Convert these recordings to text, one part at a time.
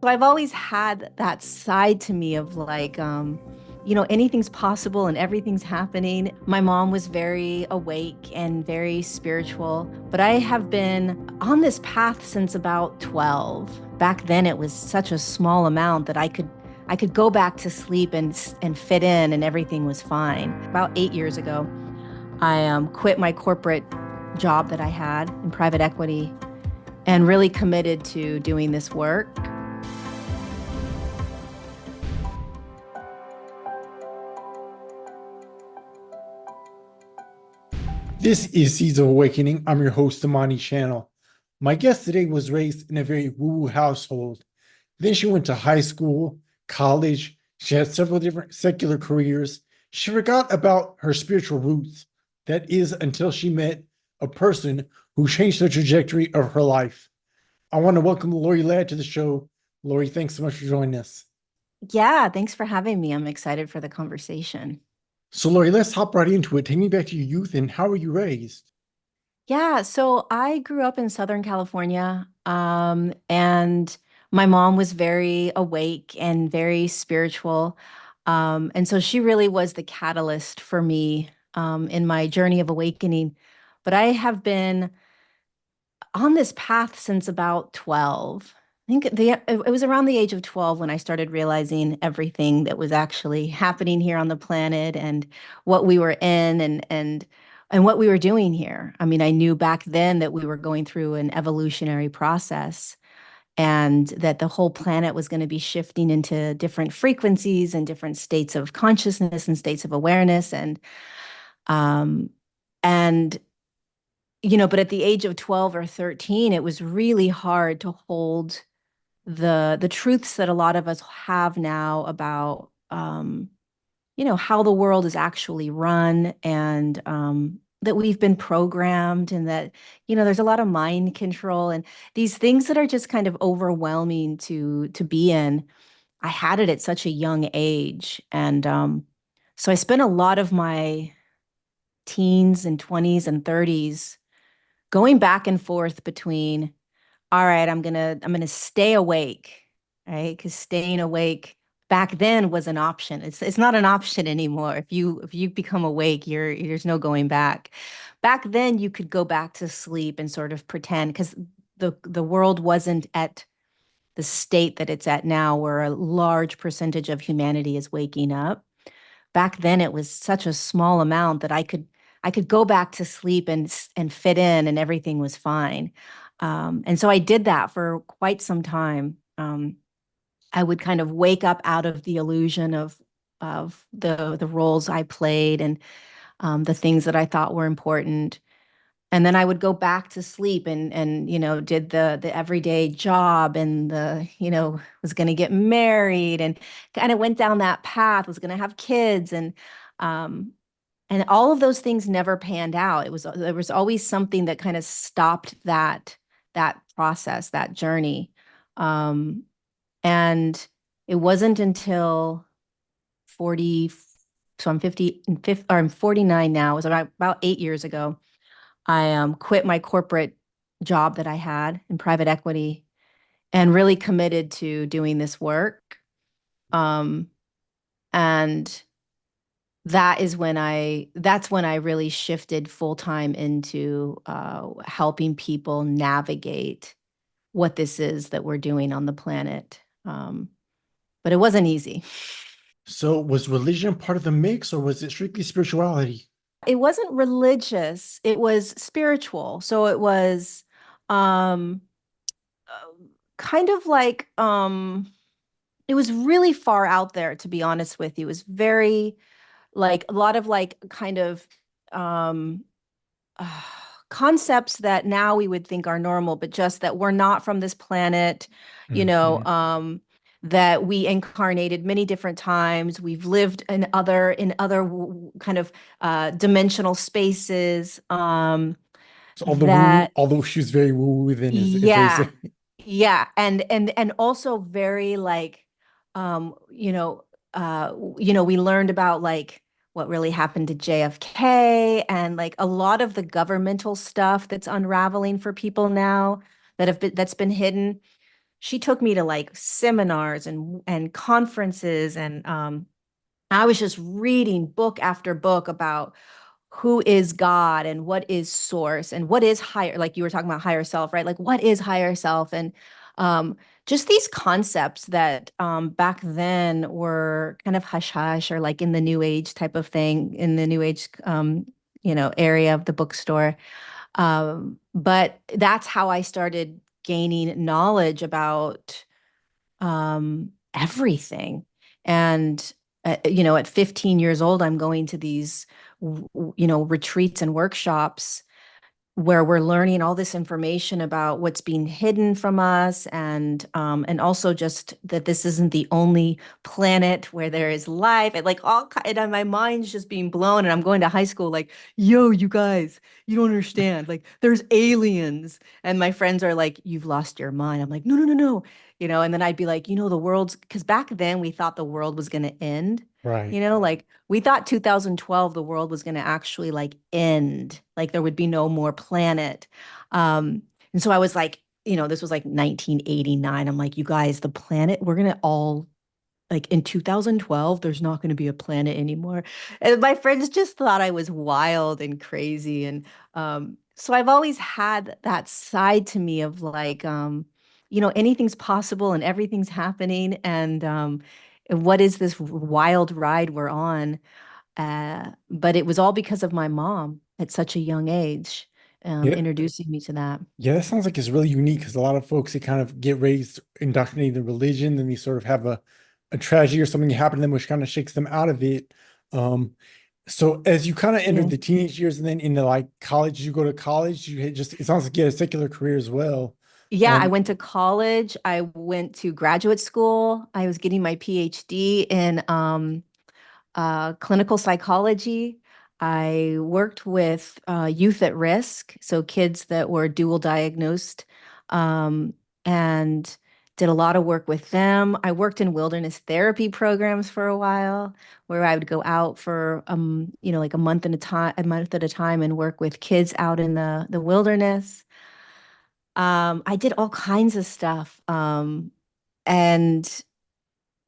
So I've always had that side to me of anything's possible and everything's happening. My mom was very awake and very spiritual, but I have been on this path since about 12. Back then it was such a small amount that I could go back to sleep and fit in and everything was fine. About 8 years ago, I quit my corporate job that I had in private equity and really committed to doing this work. This is Seeds of Awakening. I'm your host, Amani Channel. My guest today was raised in a very woo household. Then she went to high school, college. She had several different secular careers. She forgot about her spiritual roots. That is until she met a person who changed the trajectory of her life. I want to welcome Lorie Ladd to the show. Lorie, thanks so much for joining us. Yeah, thanks for having me. I'm excited for the conversation. So, Lorie, let's hop right into it. Take me back to your youth and how were you raised? Yeah, so I grew up in Southern California, and my mom was very awake and very spiritual. And so she really was the catalyst for me, in my journey of awakening. But I have been on this path since about 12. I think it was around the age of 12 when I started realizing everything that was actually happening here on the planet and what we were in and what we were doing here. I mean, I knew back then that we were going through an evolutionary process and that the whole planet was going to be shifting into different frequencies and different states of consciousness and states of awareness um and but at the age of 12 or 13, it was really hard to hold the truths that a lot of us have now about how the world is actually run and that we've been programmed and that there's a lot of mind control and these things that are just kind of overwhelming to be in. I had it at such a young age, and so I spent a lot of my teens and 20s and 30s going back and forth between, all right, I'm gonna stay awake, right? Because staying awake back then was an option. It's not an option anymore. If you become awake, there's no going back. Back then you could go back to sleep and sort of pretend because the world wasn't at the state that it's at now, where a large percentage of humanity is waking up. Back then it was such a small amount that I could go back to sleep and fit in and everything was fine. And so I did that for quite some time. I would kind of wake up out of the illusion of the roles I played and the things that I thought were important. And then I would go back to sleep and did the everyday job and was going to get married and kind of went down that path, was going to have kids um and all of those things never panned out. There was always something that kind of stopped that process, that journey. Um, and it wasn't until 40, so I'm 50, or I'm 49 now. It was about 8 years ago. I quit my corporate job that I had in private equity and really committed to doing this work. Um, and that's when I really shifted full time into helping people navigate what this is that we're doing on the planet. But it wasn't easy. So, was religion part of the mix or was it strictly spirituality? It wasn't religious, it was spiritual. So it was um, kind of like it was really far out there, to be honest with you. It was very like a lot of like kind of um, uh, concepts that now we would think are normal, but just that we're not from this planet, you know, Mhm. that we incarnated many different times. We've lived in other kind of dimensional spaces. So all the woo, That although she's very woo within is what you Yeah, say. yeah, and also very like, um, you know, we learned about like what really happened to JFK and like a lot of the governmental stuff that's unraveling for people now that's been hidden. she took me to like seminars and conferences, and I was just reading book after book about who is God and what is source and what is higher, like you were talking about higher self, right? Like what is higher self? And um, just these concepts that back then were kind of hush hush or like in the new age type of thing, in the new age, area of the bookstore. But that's how I started gaining knowledge about everything. And, at 15 years old, I'm going to these, retreats and workshops where we're learning all this information about what's being hidden from us, and also just that this isn't the only planet where there is life, and like and my mind's just being blown, and I'm going to high school like, yo, you guys, you don't understand, like there's aliens, and my friends are like, you've lost your mind. I'm like, no, no, no, no, and then I'd be like, the world's, because back then we thought the world was going to end. Right. Like we thought 2012 the world was going to actually like end, like there would be no more planet. And so I was like, this was like 1989. I'm like, you guys, the planet, we're going to all like in 2012, there's not going to be a planet anymore. And my friends just thought I was wild and crazy. And so I've always had that side to me of like, anything's possible and everything's happening. And what is this wild ride we're on? But it was all because of my mom at such a young age, Yeah. introducing me to that. Yeah, that sounds like it's really unique because a lot of folks they kind of get raised indoctrinated in religion, then they sort of have a tragedy or something happen to them which kind of shakes them out of it. Um, so as you kind of entered Yeah. the teenage years and then into like college, you go to college, you had just it sounds like you had a secular career as well. Yeah, I Um, went to college. I went to graduate school. I was getting my PhD in clinical psychology. I worked with youth at risk, so kids that were dual diagnosed, um, and did a lot of work with them. I worked in wilderness therapy programs for a while, where I would go out for like a month at a time, and work with kids out in the wilderness. I did all kinds of stuff, and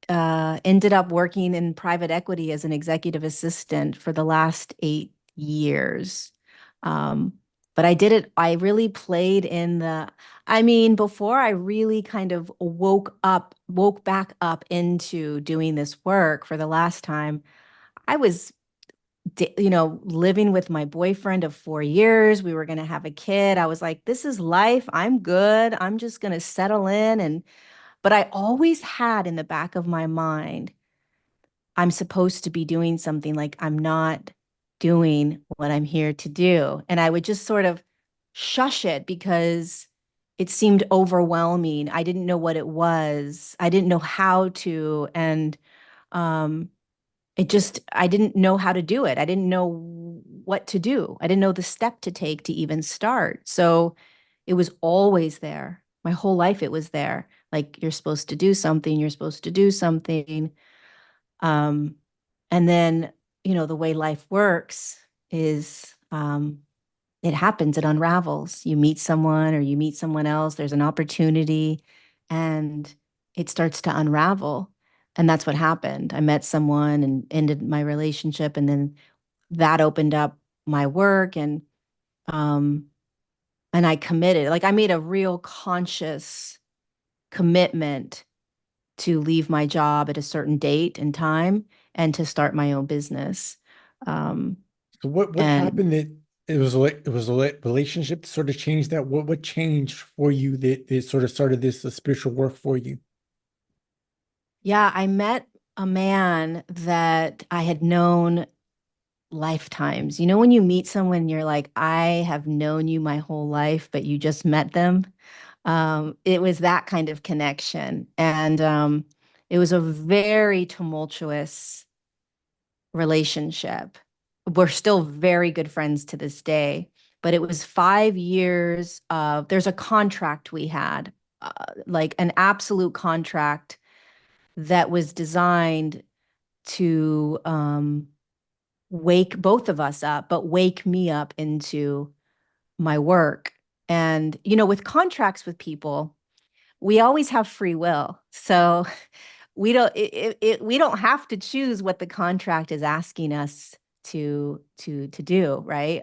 ended up working in private equity as an executive assistant for the last 8 years. Um, but I really played in I mean, before I really kind of woke back up into doing this work for the last time, I was, living with my boyfriend of 4 years. We were going to have a kid. I was like, this is life. I'm good. I'm just going to settle in. But I always had in the back of my mind, I'm supposed to be doing something, like I'm not doing what I'm here to do. And I would just sort of shush it because it seemed overwhelming. I didn't know what it was. I didn't know how to. And um, I didn't know how to do it. I didn't know what to do. I didn't know the step to take to even start. So it was always there. My whole life, it was there. Like, you're supposed to do something, you're supposed to do something. Um, and then, the way life works is it happens, it unravels. You meet someone or you meet someone else, there's an opportunity, and it starts to unravel. And that's what happened. I met someone and ended my relationship, and then that opened up my work, um and I committed. Like I made a real conscious commitment to leave my job at a certain date and time and to start my own business. Um, so what and happened that it was a relationship that sort of changed that? What changed for you that sort of started this spiritual work for you? yeah, I met a man that I had known lifetimes. When you meet someone, you're like, I have known you my whole life, but you just met them. It was that kind of connection. And it was a very tumultuous relationship. We're still very good friends to this day, but it was 5 years of, there's a contract we had, like an absolute contract that was designed to wake both of us up, but wake me up into my work. And, with contracts with people, we always have free will. So we don't have to choose what the contract is asking us to do, right?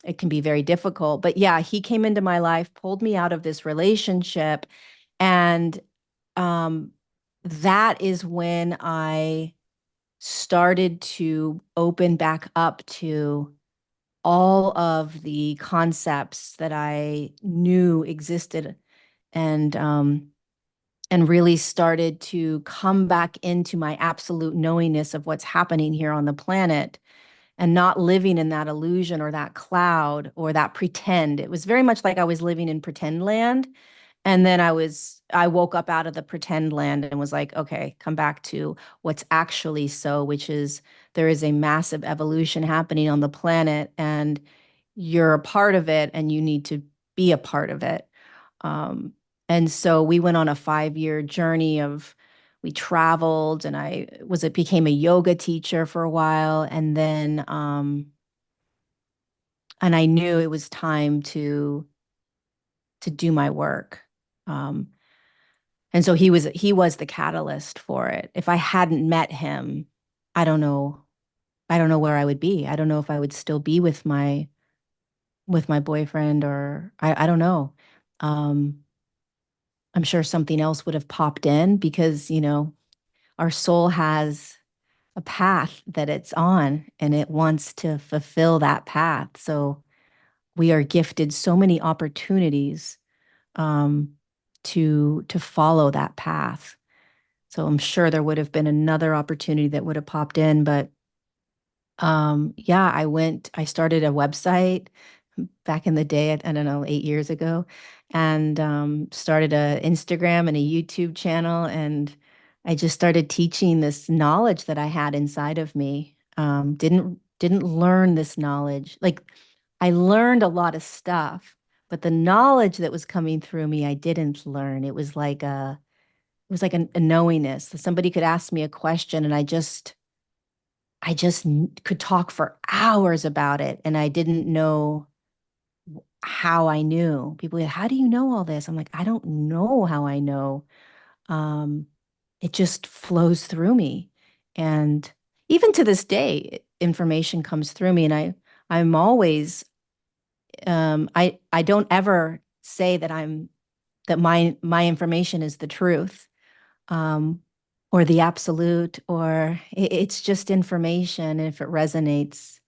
It can be very difficult. But yeah, he came into my life, pulled me out of this relationship, and um, that is when I started to open back up to all of the concepts that I knew existed, and and really started to come back into my absolute knowingness of what's happening here on the planet, and not living in that illusion or that cloud or that pretend. It was very much like I was living in pretend land. And then I woke up out of the pretend land and was like, okay, come back to what's actually so, which is there is a massive evolution happening on the planet, and you're a part of it and you need to be a part of it. Um, and so we went on a 5 year journey of we traveled, and became a yoga teacher for a while, and I knew it was time to do my work. Um, and so he was the catalyst for it. If I hadn't met him, I don't know I don't know where I would be. I don't know if I would still be with my boyfriend, or I don't know. Um, I'm sure something else would have popped in because, our soul has a path that it's on and it wants to fulfill that path. So we are gifted so many opportunities um, to follow that path. So I'm sure there would have been another opportunity that would have popped in, but yeah, I started a website back in the day, I don't know, 8 years ago, and started a Instagram and a YouTube channel. And I just started teaching this knowledge that I had inside of me. Didn't learn this knowledge. Like I learned a lot of stuff, but the knowledge that was coming through me, I didn't learn. It was like a knowingness. Somebody could ask me a question and I just could talk for hours about it, and I didn't know how I knew. People go, how do you know all this? I'm like, I don't know how I know. Um, it just flows through me. And even to this day, information comes through me, and I'm always I don't ever say that my information is the truth, um, or the absolute, or it's just information. And if it resonates,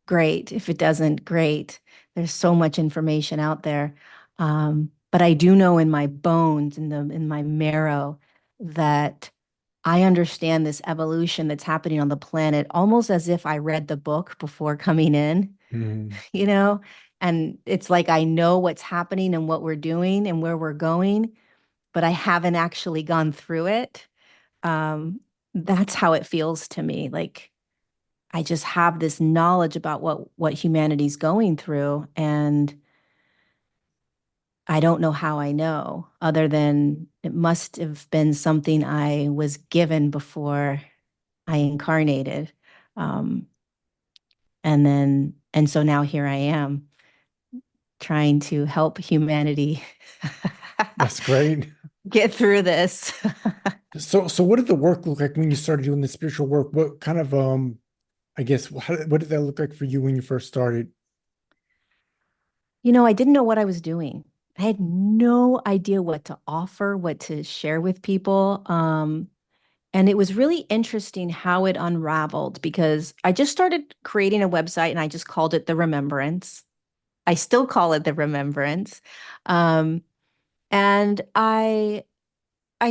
great. If it doesn't, great. There's so much information out there. But I do know in my bones, in my marrow, that I understand this evolution that's happening on the planet almost as if I read the book before coming in, Mhm. you know? And it's like I know what's happening and what we're doing and where we're going, but I haven't actually gone through it. Um, that's how it feels to me. Like I just have this knowledge about what humanity's going through, and I don't know how I know, other than it must have been something I was given before I incarnated. Um, and so now here I am trying to help humanity That's great. get through this. So what did the work look like when you started doing the spiritual work? What kind of I guess what did that look like for you when you first started? I didn't know what I was doing. I had no idea what to offer, what to share with people. And it was really interesting how it unraveled because I just started creating a website and I just called it The Remembrance. I still call it The Remembrance. Um, and I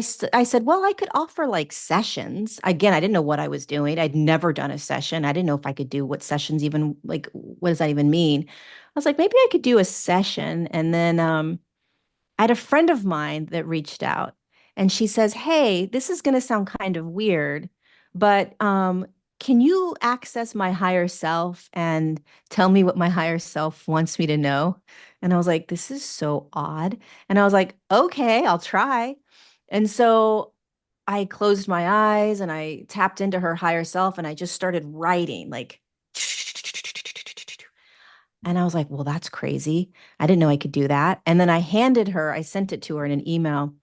said, well, I could offer like sessions. Again, I didn't know what I was doing. I'd never done a session. I didn't know if I could do what sessions even like, what does that even mean? I was like, maybe I could do a session. And then I had a friend of mine that reached out and she says, hey, this is going to sound kind of weird, but can you access my higher self and tell me what my higher self wants me to know? And I was like, this is so odd. And I was like, okay, I'll try. And so I closed my eyes and I tapped into her higher self and I just started writing like, And I was like, well, that's crazy. I didn't know I could do that. And then I sent it to her in an email,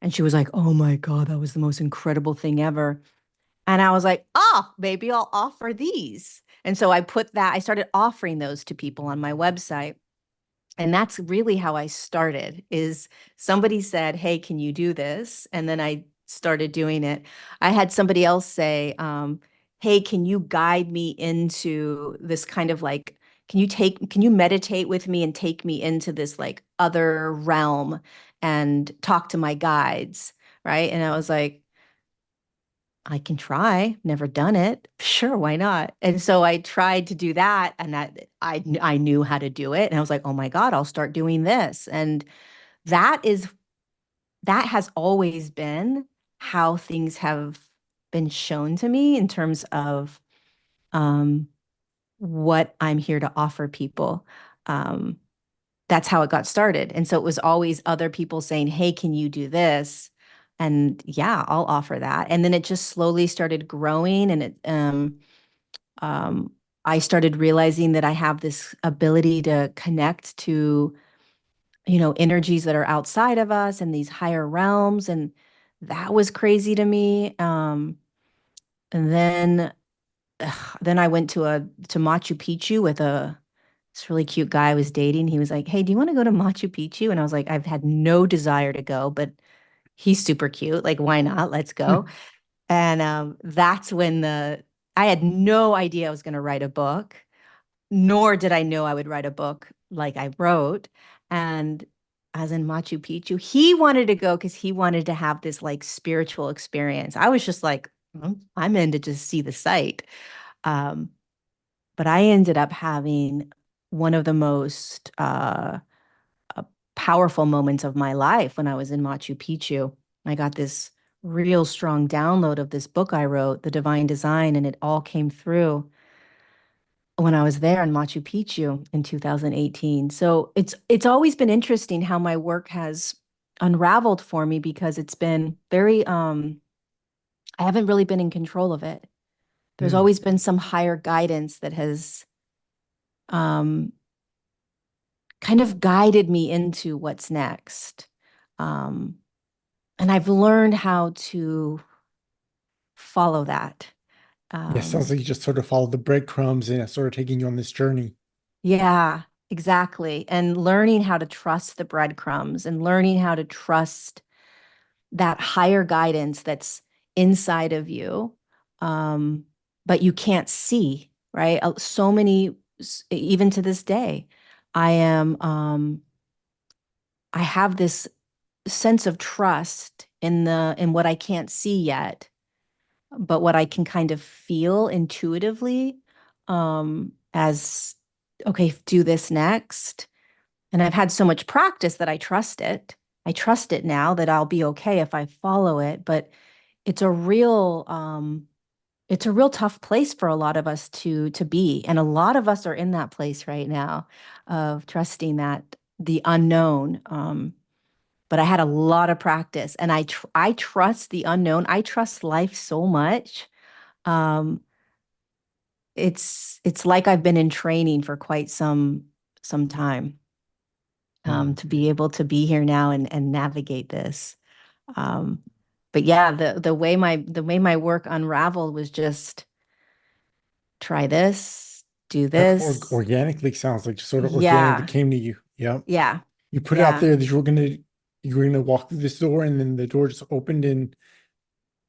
and she was like, oh my God, that was the most incredible thing ever. And I was like, oh, maybe I'll offer these. And so I started offering those to people on my website. And that's really how I started is somebody said, hey, can you do this? And then I started doing it. I had somebody else say, hey, can you guide me into this kind of like, can you meditate with me and take me into this like other realm and talk to my guides? Right. And I was like, I can try. Never done it. Sure, why not? And so I tried to do that, and I knew how to do it. And I was like, oh my God, I'll start doing this. And that is that has always been how things have been shown to me in terms of um, what I'm here to offer people. Um, that's how it got started. And so it was always other people saying, hey, can you do this? And yeah, I'll offer that. And then it just slowly started growing. And um, I started realizing that I have this ability to connect to, energies that are outside of us and these higher realms. And that was crazy to me. And then I went to Machu Picchu with this really cute guy I was dating. He was like, "Hey, do you want to go to Machu Picchu?" And I was like, "I've had no desire to go, but he's super cute. Like, why not? Let's go." And that's when the I had no idea I was going to write a book, nor did I know I would write a book like I wrote. And as in Machu Picchu, he wanted to go because he wanted to have this like spiritual experience. I was just like, I'm in to just see the site. Um, but I ended up having one of the most uh, powerful moments of my life when I was in Machu Picchu. I got this real strong download of this book I wrote, The Divine Design, and it all came through when I was there in Machu Picchu in 2018. So it's always been interesting how my work has unraveled for me because it's been very I haven't really been in control of it. There's Mm. always been some higher guidance that has um kind of guided me into what's next. Um, and I've learned how to follow that. Yeah, sounds like you just sort of follow the breadcrumbs and it's sort of taking you on this journey. Yeah, exactly. And learning how to trust the breadcrumbs and learning how to trust that higher guidance that's inside of you, um, but you can't see, right? So many, even to this day, I am, I have this sense of trust in what I can't see yet, but what I can kind of feel intuitively, as okay, do this next. And I've had so much practice that I trust it. I trust it now that I'll be okay if I follow it. But it's a real it's a real tough place for a lot of us to be. And a lot of us are in that place right now of trusting that the unknown. But I had a lot of practice, and I trust the unknown. I trust life so much. Um, it's like I've been in training for quite some time, Mm. to be able to be here now and navigate this. Um, but yeah, the way my work unraveled was just try this, do this. Organically sounds like just sort of organically Yeah, came to you. Yep. yeah, You put it out yeah, there that you were gonna walk through this door and then the door just opened and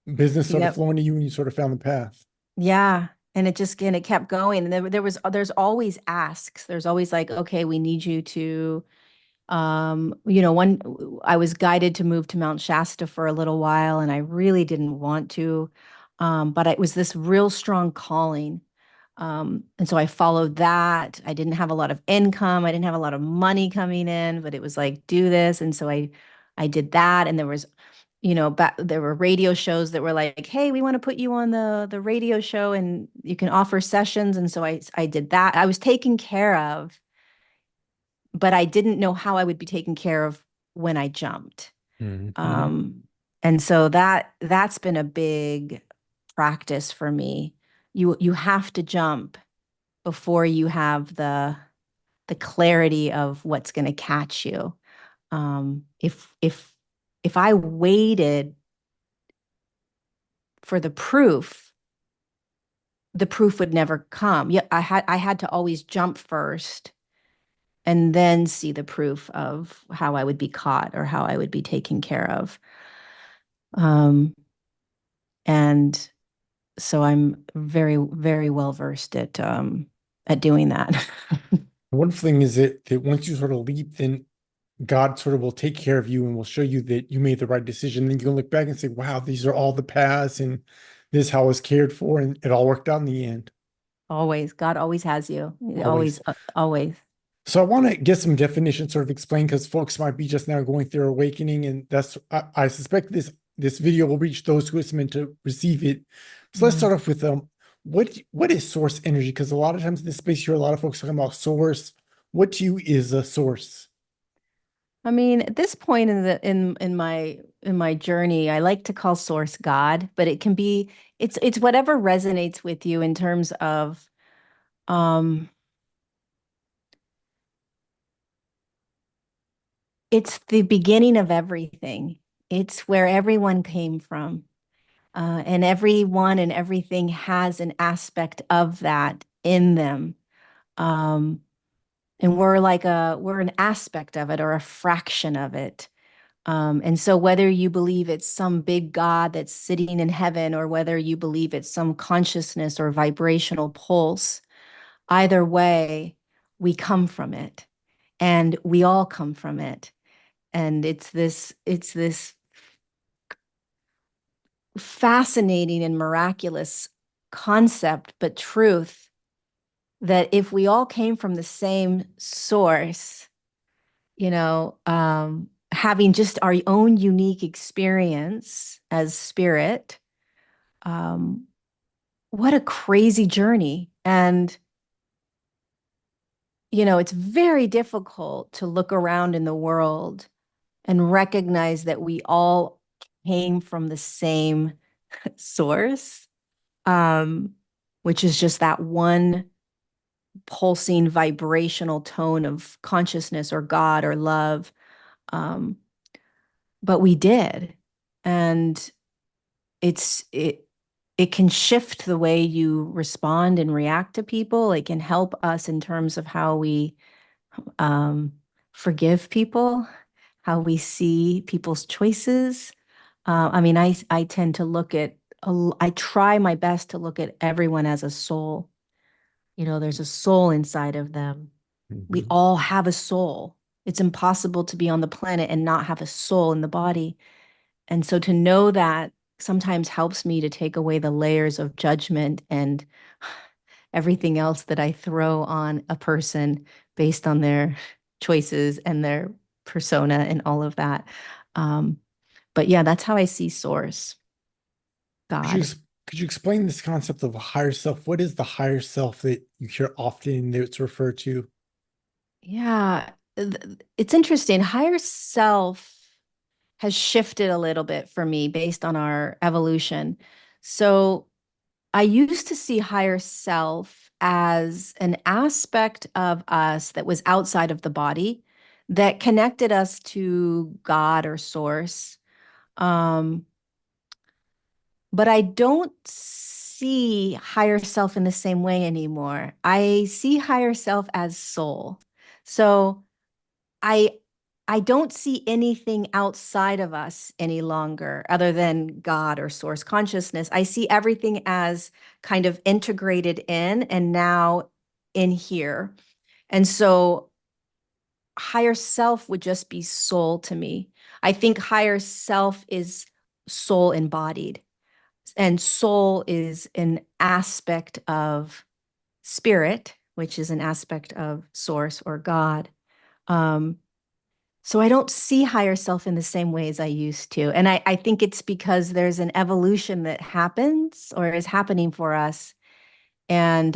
business started yep. flowing to you and you sort of found the path. Yeah. And it kept going. And there's always asks. There's always like, okay, we need you to, one, I was guided to move to Mount Shasta for a little while, and I really didn't want to. But it was this real strong calling. And so I followed that. I didn't have a lot of income. I didn't have a lot of money coming in, but it was like, do this. And so I did that. And there was there were radio shows that were like, "Hey, we want to put you on the radio show, and you can offer sessions." And so I did that. I was taken care of, but I didn't know how I would be taken care of when I jumped. Mm-hmm. Um, and so that's been a big practice for me. You have to jump before you have the the clarity of what's going to catch you. If I waited for the proof would never come. Yeah, I had to always jump first and then see the proof of how I would be caught or how I would be taken care of. And so I'm very, very well versed at doing that. The wonderful thing is that once you sort of leap, then God sort of will take care of you and will show you that you made the right decision. Then you can look back and say, wow, these are all the paths and this is how I was cared for, and it all worked out in the end. Always, God always has you. Always. Always, always. So I want to get some definitions sort of explained because folks might be just now going through awakening, and that's I suspect this video will reach those who it's meant to receive it. So let's Mm. start off with what is source energy? Because a lot of times in this space, you hear a lot of folks talking about source. What to you is a source? I mean, at this point in my journey, I like to call source God, but it can be it's whatever resonates with you in terms of um it's the beginning of everything. It's where everyone came from. And everyone and everything has an aspect of that in them. Um, and we're an aspect of it or a fraction of it. And so whether you believe it's some big God that's sitting in heaven or whether you believe it's some consciousness or vibrational pulse, either way, we come from it and we all come from it. And it's this fascinating and miraculous concept, but truth that if we all came from the same source, having just our own unique experience as spirit, um, what a crazy journey. And, it's very difficult to look around in the world and recognize that we all came from the same source, um, which is just that one pulsing vibrational tone of consciousness or God or love. Um, but we did. And it's it can shift the way you respond and react to people. It can help us in terms of how we um, forgive people, how we see people's choices. I mean, I tend to I try my best to look at everyone as a soul. There's a soul inside of them. We Mhm. all have a soul. It's impossible to be on the planet and not have a soul in the body. And so to know that sometimes helps me to take away the layers of judgment and everything else that I throw on a person based on their choices and their persona and all of that. Um, but yeah, that's how I see source, Could you God. could you explain this concept of a higher self? What is the higher self that you hear often that's referred to? Yeah, it's interesting. Higher self has shifted a little bit for me based on our evolution. So I used to see higher self as an aspect of us that was outside of the body that connected us to God or source. Um, but I don't see higher self in the same way anymore. I see higher self as soul. So I I don't see anything outside of us any longer other than God or source consciousness. I see everything as kind of integrated in and now in here. And so higher self would just be soul to me. I think higher self is soul embodied, and soul is an aspect of spirit, which is an aspect of source or God. Um, so I don't see higher self in the same way as I used to. And I think it's because there's an evolution that happens or is happening for us. And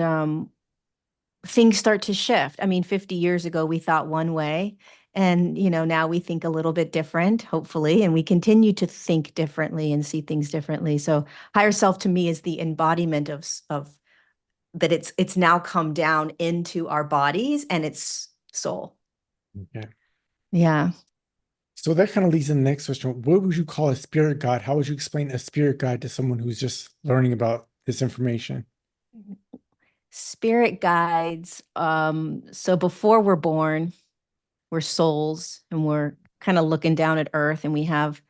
things start to shift. I mean, 50 years ago, we thought one way. And, now we think a little bit different, hopefully, and we continue to think differently and see things differently. So higher self to me is the embodiment of that it's now come down into our bodies and it's soul. Okay. Yeah. So that kind of leads to the next question. What would you call a spirit guide? How would you explain a spirit guide to someone who's just learning about this information? Spirit guides. So before we're born, we're souls and we're kind of looking down at earth and we have,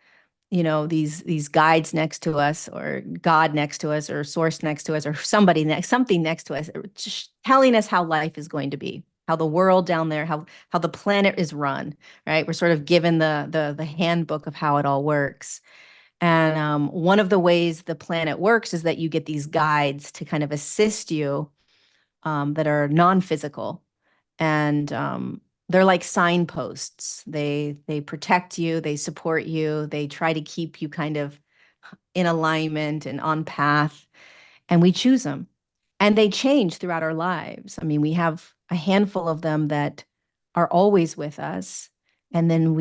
these guides next to us or God next to us or source next to us or something next to us just telling us how life is going to be, how the world down there, how the planet is run, right? We're sort of given the handbook of how it all works. And one of the ways the planet works is that you get these guides to kind of assist you, that are non-physical, and they're like signposts. They protect you, they support you, they try to keep you kind of in alignment and on path, and we choose them. And they change throughout our lives. I mean, we have a handful of them that are always with us, and then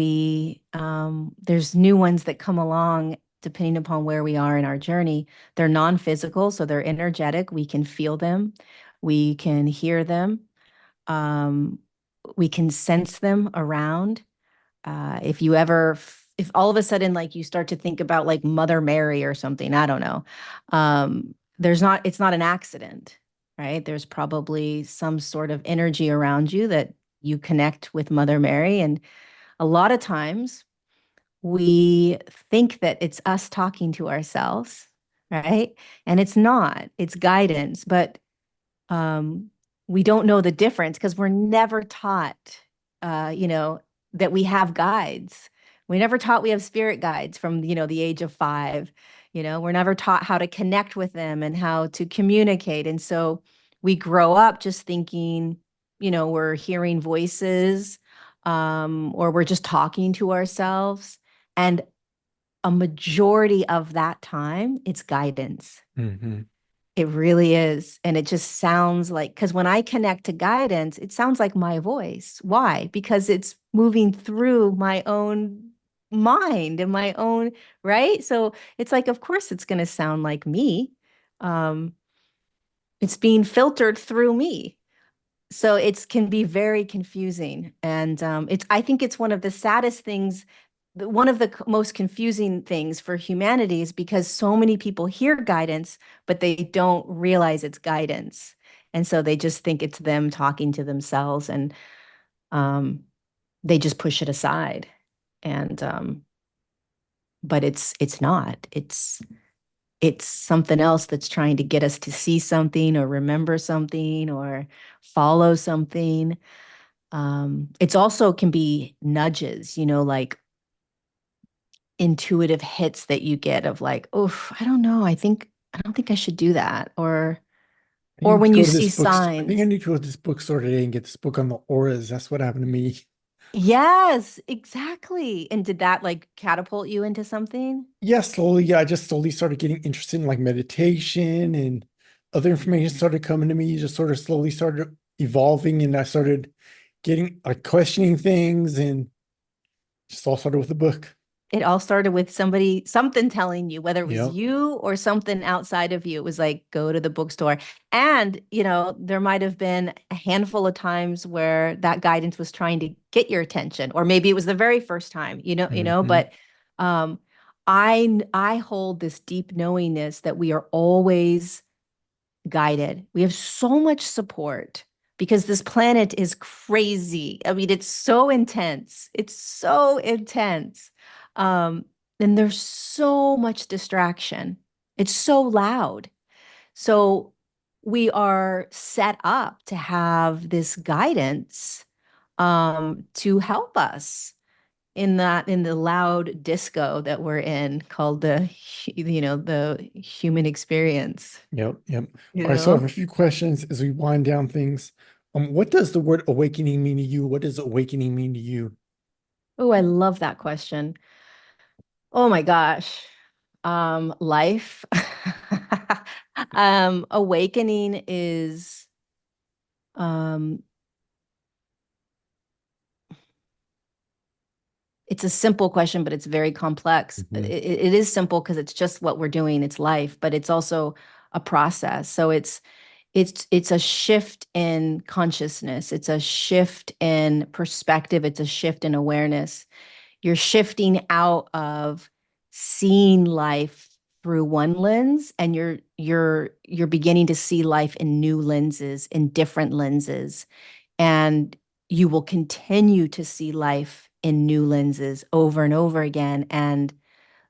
there's new ones that come along depending upon where we are in our journey. They're non-physical, so they're energetic. We can feel them, we can hear them, um, we can sense them around. If all of a sudden, like you start to think about like Mother Mary or something, I don't know, it's not an accident, right? There's probably some sort of energy around you that you connect with Mother Mary. And a lot of times we think that it's us talking to ourselves, right? And it's not, it's guidance. But um, we don't know the difference because we're never taught, uh, you know, that we have guides. We never taught we have spirit guides from, the age of 5. We're never taught how to connect with them and how to communicate. And so we grow up just thinking, we're hearing voices, or we're just talking to ourselves. And a majority of that time, it's guidance. Hmm. It really is. And it just sounds like, because when I connect to guidance, it sounds like my voice. Why? Because it's moving through my own mind and my own, right? So it's like, of course, it's going to sound like me. Um, it's being filtered through me. So it can be very confusing. And I think it's one of the saddest things, one of the most confusing things for humanity is because so many people hear guidance, but they don't realize it's guidance. And so they just think it's them talking to themselves, and um, they just push it aside. And but it's not. It's something else that's trying to get us to see something or remember something or follow something. It's also can be nudges, like intuitive hits that you get of like, oh, I don't think I should do that. I think I Or need to when you go to this see bookstore. I think I signs. need to go to this bookstore today and get this book on the auras. That's what happened to me. Yes, exactly. And did that like catapult you into something? Yeah, slowly. Yeah, I just slowly started getting interested in like meditation and other information started coming to me. Just sort of slowly started evolving, and I started getting like questioning things, and just all started with the book. It all started with something telling you, whether it was Yep. you or something outside of you. It was like, go to the bookstore. And, there might have been a handful of times where that guidance was trying to get your attention, or maybe it was the very first time, Hmm. but um, I hold this deep knowingness that we are always guided. We have so much support because this planet is crazy. I mean, it's so intense. It's so intense. Um, and there's so much distraction. It's so loud. So we are set up to have this guidance, to help us in the loud disco that we're in called the human experience, Yep. Yep. you All right. So I have know? a few questions as we wind down things. What does the word awakening mean to you? What does awakening mean to you? Oh, I love that question. Oh my gosh. Life. Awakening is um it's a simple question, but it's very complex. Hmm. It is simple because it's just what we're doing, it's life, but it's also a process. So it's a shift in consciousness. It's a shift in perspective. It's a shift in awareness. You're shifting out of seeing life through one lens, and you're beginning to see life in new lenses, in different lenses. And you will continue to see life in new lenses over and over again. And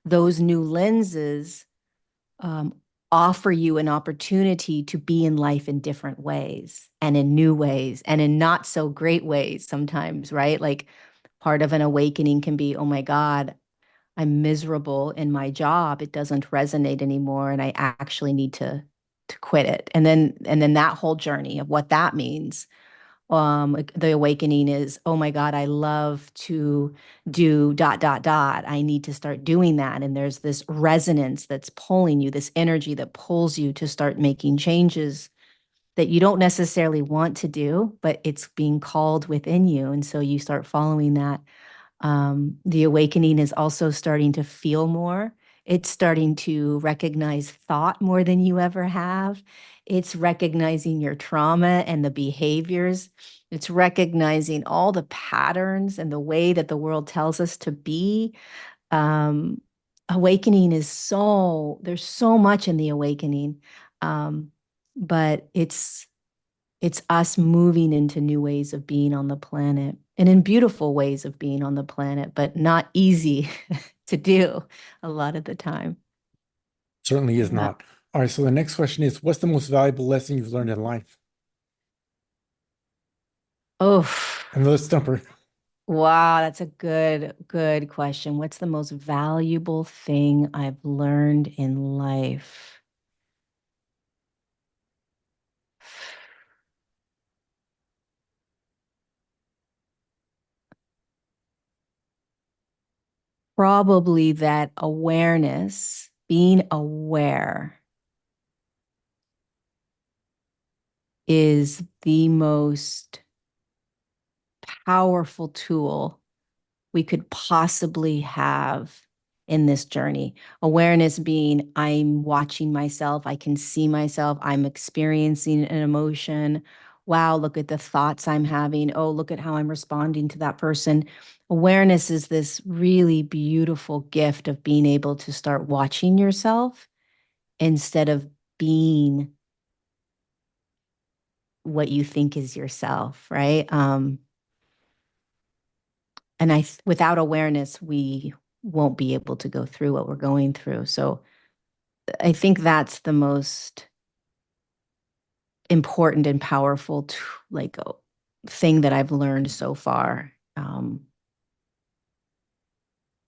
those new lenses um, offer you an opportunity to be in life in different ways and in new ways and in not so great ways sometimes, right? Like part of an awakening can be, oh my God, I'm miserable in my job. It doesn't resonate anymore, and I actually need to quit it. And then that whole journey of what that means, the awakening is, oh my God, I love to do dot dot dot, I need to start doing that. And there's this resonance that's pulling you, this energy that pulls you to start making changes that you don't necessarily want to do, but it's being called within you, and so you start following that. The awakening is also starting to feel more. It's starting to recognize thought more than you ever have. It's recognizing your trauma and the behaviors. It's recognizing all the patterns and the way that the world tells us to be. Um, Awakening is there's so much in the awakening. Um, but it's us moving into new ways of being on the planet and in beautiful ways of being on the planet, but not easy to do a lot of the time. Certainly is Yeah. not. All right, so the next question is, what's the most valuable lesson you've learned in life? Oh, Another stumper. wow, that's a good question. What's the most valuable thing I've learned in life? Probably that awareness, being aware is the most powerful tool we could possibly have in this journey. Awareness being, I'm watching myself, I can see myself, I'm experiencing an emotion. Wow, look at the thoughts I'm having. Oh, look at how I'm responding to that person. Awareness is this really beautiful gift of being able to start watching yourself instead of being what you think is yourself, right? And without awareness, we won't be able to go through what we're going through. So I think that's the most important and powerful thing that I've learned so far.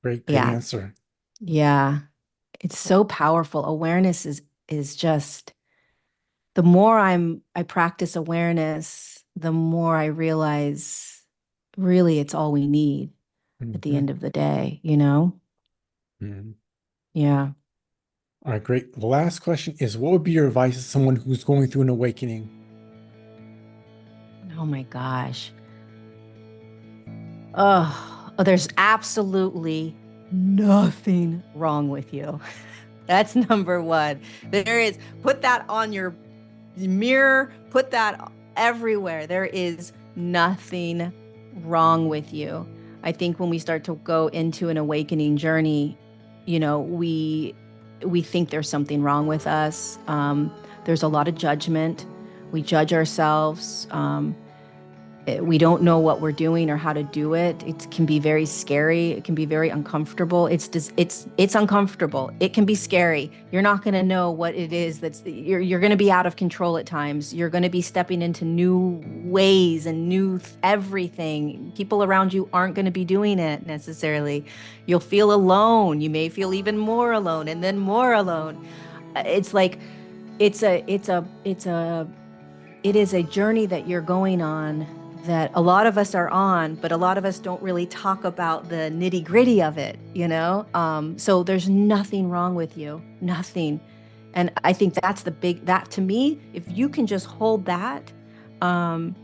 Great Yeah, answer. yeah, it's so powerful. Awareness is just, the more I practice awareness, the more I realize really it's all we need at the Mhm, end of the day, you know? mhm. Yeah. All right, great. The last question is, what would be your advice to someone who's going through an awakening? Oh my gosh. Oh, there's absolutely nothing wrong with you. That's number one. There is, put that on your mirror, put that everywhere. There is nothing wrong with you. I think when we start to go into an awakening journey, we think there's something wrong with us. There's a lot of judgment. We judge ourselves. We don't know what we're doing or how to do it. It can be very scary. It can be very uncomfortable. It's uncomfortable. It can be scary. You're not going to know what it is you're going to be out of control at times. You're going to be stepping into new ways and new everything. People around you aren't going to be doing it necessarily. You'll feel alone. You may feel even more alone and then more alone. It's like it is a journey that you're going on that a lot of us are on, but a lot of us don't really talk about the nitty gritty of it, you know? So there's nothing wrong with you, nothing. And I think that's that to me, if you can just hold that, um,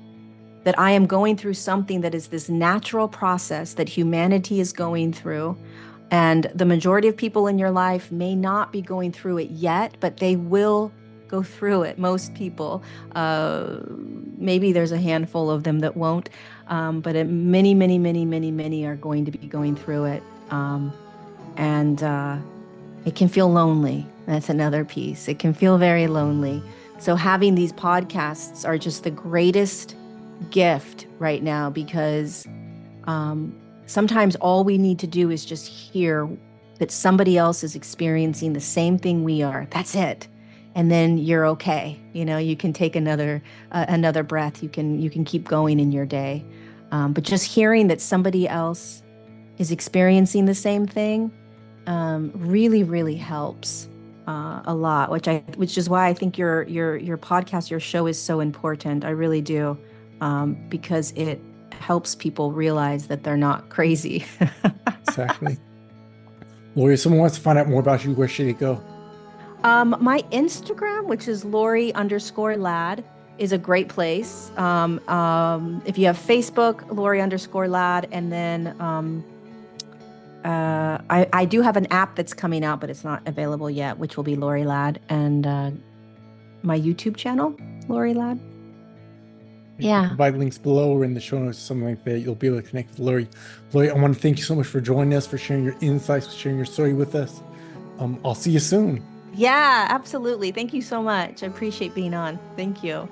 that I am going through something that is this natural process that humanity is going through. And the majority of people in your life may not be going through it yet, but they will go through it. Most people, uh, maybe there's a handful of them that won't, but many, many, many, many, many are going to be going through it. And it can feel lonely. That's another piece. It can feel very lonely. So having these podcasts are just the greatest gift right now because um, sometimes all we need to do is just hear that somebody else is experiencing the same thing we are. That's it. And then you're okay. You know, you can take another breath. You can keep going in your day. But just hearing that somebody else is experiencing the same thing really, really helps a lot. Which is why I think your podcast, your show is so important. I really do, because it helps people realize that they're not crazy. Exactly. Lorie, if someone wants to find out more about you, where should they go? My Instagram, which is Lorie_Ladd, is a great place. If you have Facebook, Lorie_Ladd, and then I do have an app that's coming out, but it's not available yet, which will be Lorie Ladd, and my YouTube channel, Lorie Ladd. I'll Yeah. provide links below or in the show notes, something like that. You'll be able to connect with Lorie. Lorie, I want to thank you so much for joining us, for sharing your insights, for sharing your story with us. I'll see you soon. Yeah, absolutely. Thank you so much. I appreciate being on. Thank you.